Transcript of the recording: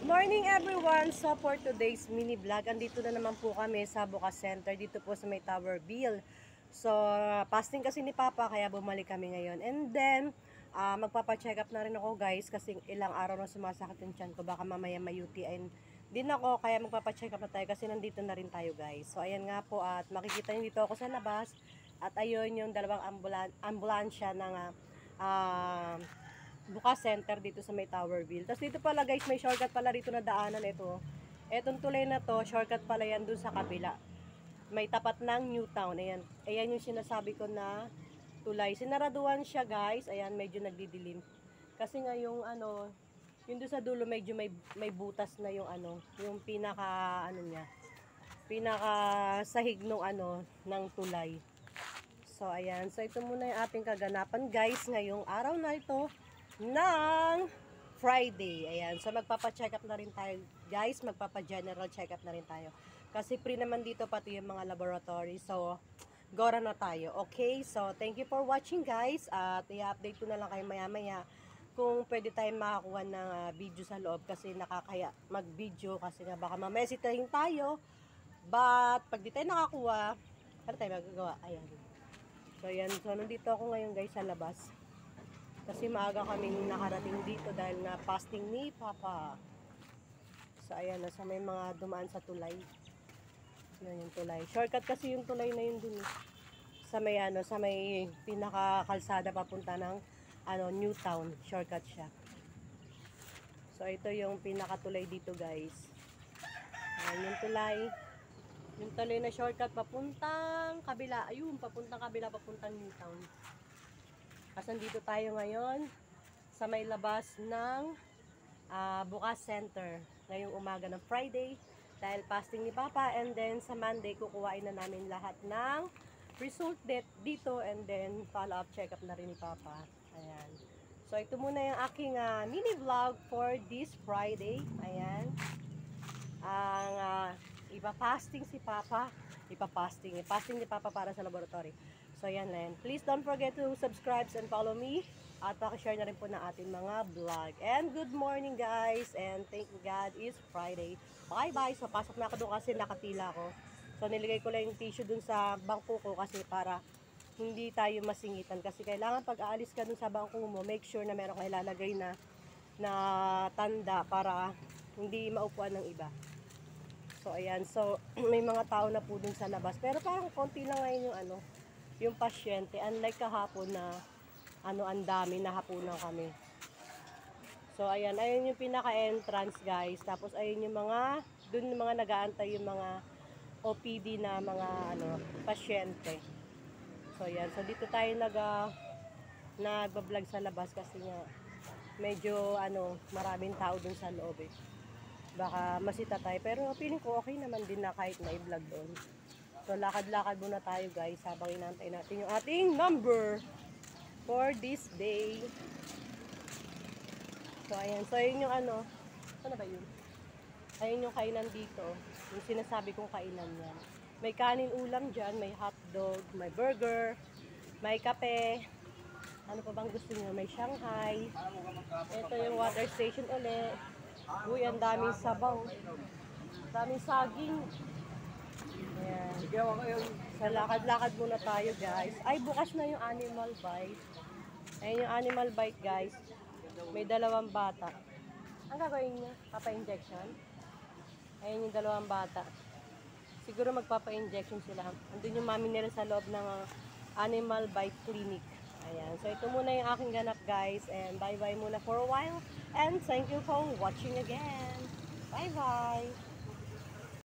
Morning everyone! So for today's mini vlog, andito na naman po kami sa Bukas Center, dito po sa may Tower Bill. So fasting kasi ni Papa kaya bumalik kami ngayon. And then magpapa-check up na rin ako guys kasi ilang araw na sumasakit yung tiyan ko, baka mamaya may UTI din ako, kaya magpapa-check up na tayo kasi nandito na rin tayo guys. So ayan nga po, at makikita niyo dito ako sa labas at ayun yung dalawang ambulansya ng Bukas Center dito sa may Towerville. Tapos dito pala guys, may shortcut pala dito na daanan ito. Etong tulay na to, shortcut pala yan dun sa kabila. May tapat ng Newtown. Ayan, ayan yung sinasabi ko na tulay. Sinaraduan siya guys. Ayan, medyo nagdidilim. Kasi nga yung yung doon sa dulo medyo may butas na yung yung pinaka niya. Pinaka sahig nung ng tulay. So ayan, so ito muna yung ating kaganapan guys ngayong araw na ito ng Friday. Ayan, so magpapa-check up na rin tayo guys, magpapa-general check up na rin tayo. Kasi free naman dito pati yung mga laboratory. So, gora na tayo. Okay, so thank you for watching guys. At i-update ko na lang kayo maya-maya kung pwede tayong makakuha ng video sa loob kasi nakakaya mag-video kasi nga baka mamesitahin tayo. But, pag di tayo nakakuha, ano tayo magagawa? Ayan. So, ayan. So, nandito ako ngayon guys sa labas. Kasi maaga kaming nakarating dito dahil na fasting ni Papa. So ayan, nasa may mga dumaan sa tulay. Yan yung tulay. Shortcut kasi yung tulay na yun dun. Sa may sa may pinaka-kalsada papunta ng Newtown. Shortcut siya. So ito yung pinaka-tulay dito guys. Ayan yung tulay. Yung tulay na shortcut papuntang kabila. Ayun, papuntang kabila, papuntang Newtown. Kasi dito tayo ngayon sa may labas ng Bukas Center ngayong umaga ng Friday dahil fasting ni Papa, and then sa Monday kukuhain na namin lahat ng result dito, and then follow up check up na rin ni Papa. Ayan. So ito muna yung aking mini vlog for this Friday. Ayan. Ang ipa-fasting si Papa. Fasting ni Papa para sa laboratory. So yan lang. Please don't forget to subscribe and follow me. At pakishare na rin po na ating mga vlog. And good morning guys. And thank God it's Friday. Bye bye. So pasok na ako doon kasi nakatila ko. So niligay ko lang yung tissue doon sa bangko ko kasi para hindi tayo masingitan. Kasi kailangan pag aalis ka doon sa bangko mo, make sure na meron kayo ilalagay na tanda para hindi maupuan ng iba. So ayan. So may mga tao na po doon sa labas. Pero parang konti lang ngayon yung yung pasyente, unlike kahapon na ang dami, nahapunan kami. So ayan, ayun yung pinaka-entrance guys. Tapos ayun yung mga doon yung mga nag-aantay yung mga OPD na mga pasyente. So ayan, so dito tayo nagba-vlog sa labas kasi nga medyo maraming tao doon sa loob eh. Baka masita tayo, pero feeling ko okay naman din na kahit na i-vlog doon. So, lakad-lakad muna tayo guys habang inantay natin yung ating number for this day. So, ayan. So, ayun yung ano ba yun? Ayun yung kainan dito. Yung sinasabi kong kainan yan. May kanin ulam dyan, may hotdog, may burger, may kape. Ano pa bang gusto nyo? May Shanghai. Ito yung water station ulit. Uy, ang daming sabaw. Daming saging. Ayan. Sa lakad-lakad muna tayo guys. Ay, bukas na yung animal bite. Ayan yung animal bite guys. May dalawang bata. Ang gagawin niya? Papa-injection? Ayan yung dalawang bata. Siguro magpapa-injection sila. Andun yung mami nila sa loob ng animal bite clinic. Ayan. So ito muna yung aking ganap guys. And bye-bye muna for a while. And thank you for watching again. Bye-bye!